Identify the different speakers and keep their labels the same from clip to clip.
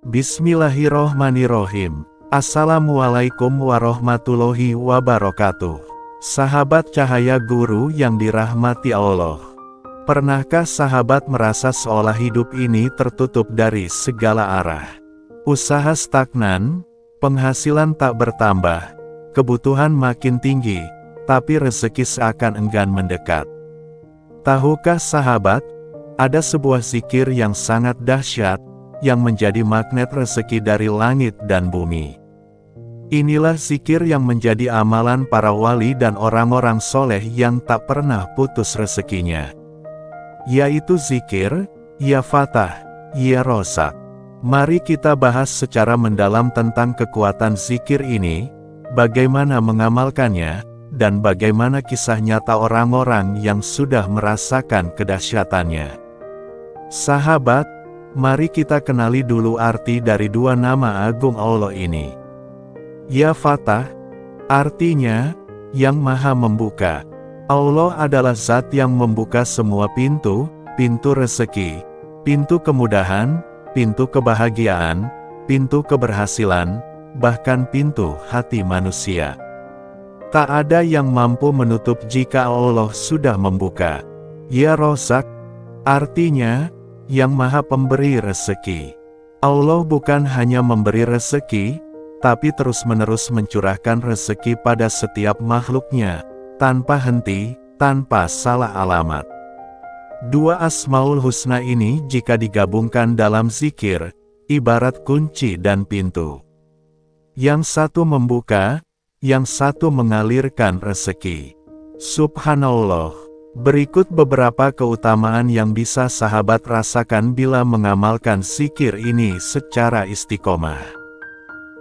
Speaker 1: Bismillahirrohmanirrohim. Assalamualaikum warahmatullahi wabarakatuh. Sahabat cahaya guru yang dirahmati Allah. Pernahkah sahabat merasa seolah hidup ini tertutup dari segala arah? Usaha stagnan, penghasilan tak bertambah, kebutuhan makin tinggi, tapi rezeki seakan enggan mendekat. Tahukah sahabat, ada sebuah zikir yang sangat dahsyat, yang menjadi magnet rezeki dari langit dan bumi. Inilah zikir yang menjadi amalan para wali dan orang-orang soleh yang tak pernah putus rezekinya. Yaitu zikir, Ya Fatah, Ya Rozak. Mari kita bahas secara mendalam tentang kekuatan zikir ini, bagaimana mengamalkannya, dan bagaimana kisah nyata orang-orang yang sudah merasakan kedahsyatannya. Sahabat, mari kita kenali dulu arti dari dua nama agung Allah ini. Ya Fatah, artinya, yang maha membuka. Allah adalah zat yang membuka semua pintu, pintu rezeki, pintu kemudahan, pintu kebahagiaan, pintu keberhasilan, bahkan pintu hati manusia. Tak ada yang mampu menutup jika Allah sudah membuka. Ya Rozak, artinya, yang maha pemberi rezeki. Allah bukan hanya memberi rezeki, tapi terus-menerus mencurahkan rezeki pada setiap makhluknya, tanpa henti, tanpa salah alamat. Dua Asmaul Husna ini jika digabungkan dalam zikir, ibarat kunci dan pintu. Yang satu membuka, yang satu mengalirkan rezeki. Subhanallah. Berikut beberapa keutamaan yang bisa sahabat rasakan bila mengamalkan zikir ini secara istiqomah.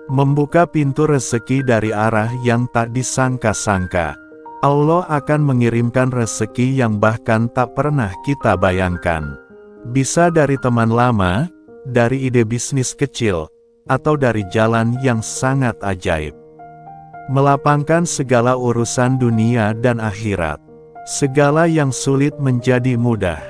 Speaker 1: Membuka pintu rezeki dari arah yang tak disangka-sangka. Allah akan mengirimkan rezeki yang bahkan tak pernah kita bayangkan. Bisa dari teman lama, dari ide bisnis kecil, atau dari jalan yang sangat ajaib. Melapangkan segala urusan dunia dan akhirat. Segala yang sulit menjadi mudah.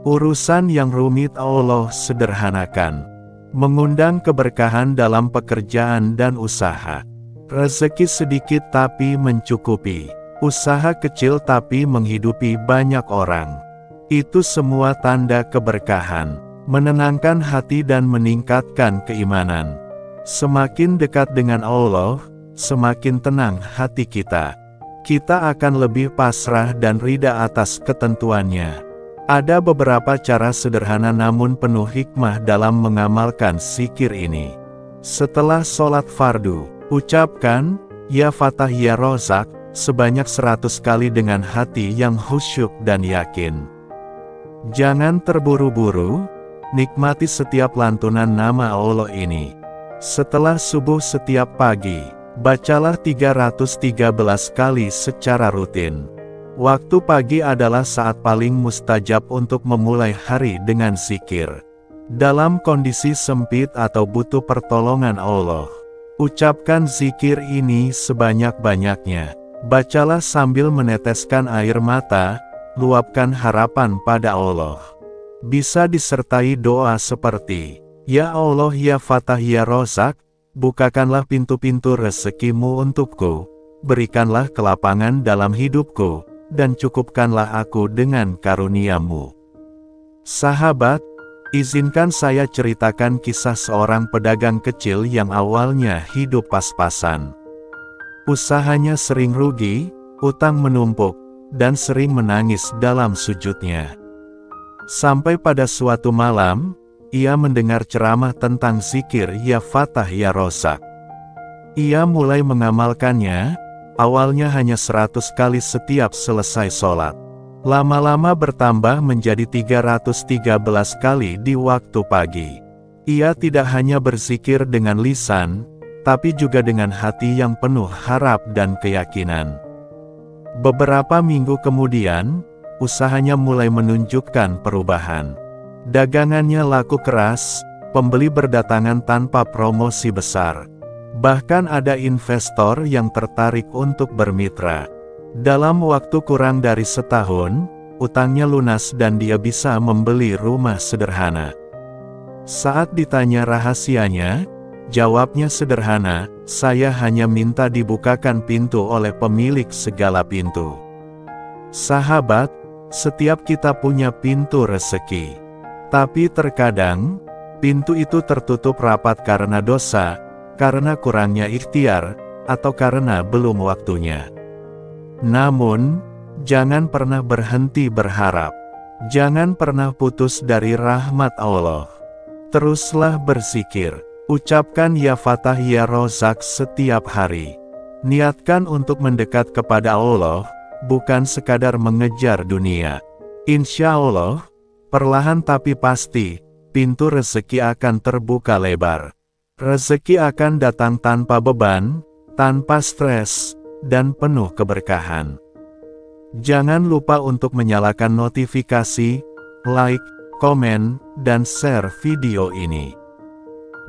Speaker 1: Urusan yang rumit Allah sederhanakan. Mengundang keberkahan dalam pekerjaan dan usaha. Rezeki sedikit tapi mencukupi. Usaha kecil tapi menghidupi banyak orang. Itu semua tanda keberkahan. Menenangkan hati dan meningkatkan keimanan. Semakin dekat dengan Allah, semakin tenang hati kita. Kita akan lebih pasrah dan ridha atas ketentuannya. Ada beberapa cara sederhana namun penuh hikmah dalam mengamalkan zikir ini. Setelah sholat fardu, ucapkan, Ya Fatah Ya Rozak, sebanyak 100 kali dengan hati yang khusyuk dan yakin. Jangan terburu-buru, nikmati setiap lantunan nama Allah ini. Setelah subuh setiap pagi, bacalah 313 kali secara rutin. Waktu pagi adalah saat paling mustajab untuk memulai hari dengan zikir. Dalam kondisi sempit atau butuh pertolongan Allah, ucapkan zikir ini sebanyak-banyaknya. Bacalah sambil meneteskan air mata, luapkan harapan pada Allah. Bisa disertai doa seperti, Ya Allah Ya Fatah Ya Rozak, bukakanlah pintu-pintu rezekimu untukku, berikanlah kelapangan dalam hidupku, dan cukupkanlah aku dengan karuniamu. Sahabat, izinkan saya ceritakan kisah seorang pedagang kecil yang awalnya hidup pas-pasan. Usahanya sering rugi, utang menumpuk, dan sering menangis dalam sujudnya. Sampai pada suatu malam, ia mendengar ceramah tentang zikir Ya Fatah Ya Rozak. Ia mulai mengamalkannya, awalnya hanya 100 kali setiap selesai sholat. Lama-lama bertambah menjadi 313 kali di waktu pagi. Ia tidak hanya berzikir dengan lisan, tapi juga dengan hati yang penuh harap dan keyakinan. Beberapa minggu kemudian, usahanya mulai menunjukkan perubahan. Dagangannya laku keras, pembeli berdatangan tanpa promosi besar. Bahkan ada investor yang tertarik untuk bermitra. Dalam waktu kurang dari setahun, utangnya lunas dan dia bisa membeli rumah sederhana. Saat ditanya rahasianya, jawabnya sederhana, "Saya hanya minta dibukakan pintu oleh pemilik segala pintu." Sahabat, setiap kita punya pintu rezeki. Tapi terkadang, pintu itu tertutup rapat karena dosa, karena kurangnya ikhtiar, atau karena belum waktunya. Namun, jangan pernah berhenti berharap. Jangan pernah putus dari rahmat Allah. Teruslah berzikir. Ucapkan ya Fatah ya Rozak setiap hari. Niatkan untuk mendekat kepada Allah, bukan sekadar mengejar dunia. Insya Allah, perlahan tapi pasti, pintu rezeki akan terbuka lebar. Rezeki akan datang tanpa beban, tanpa stres, dan penuh keberkahan. Jangan lupa untuk menyalakan notifikasi, like, komen, dan share video ini.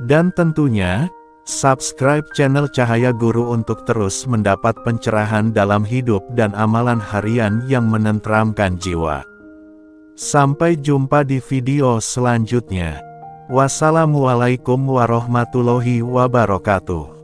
Speaker 1: Dan tentunya, subscribe channel Cahaya Guru untuk terus mendapat pencerahan dalam hidup dan amalan harian yang menenteramkan jiwa. Sampai jumpa di video selanjutnya. Wassalamualaikum warahmatullahi wabarakatuh.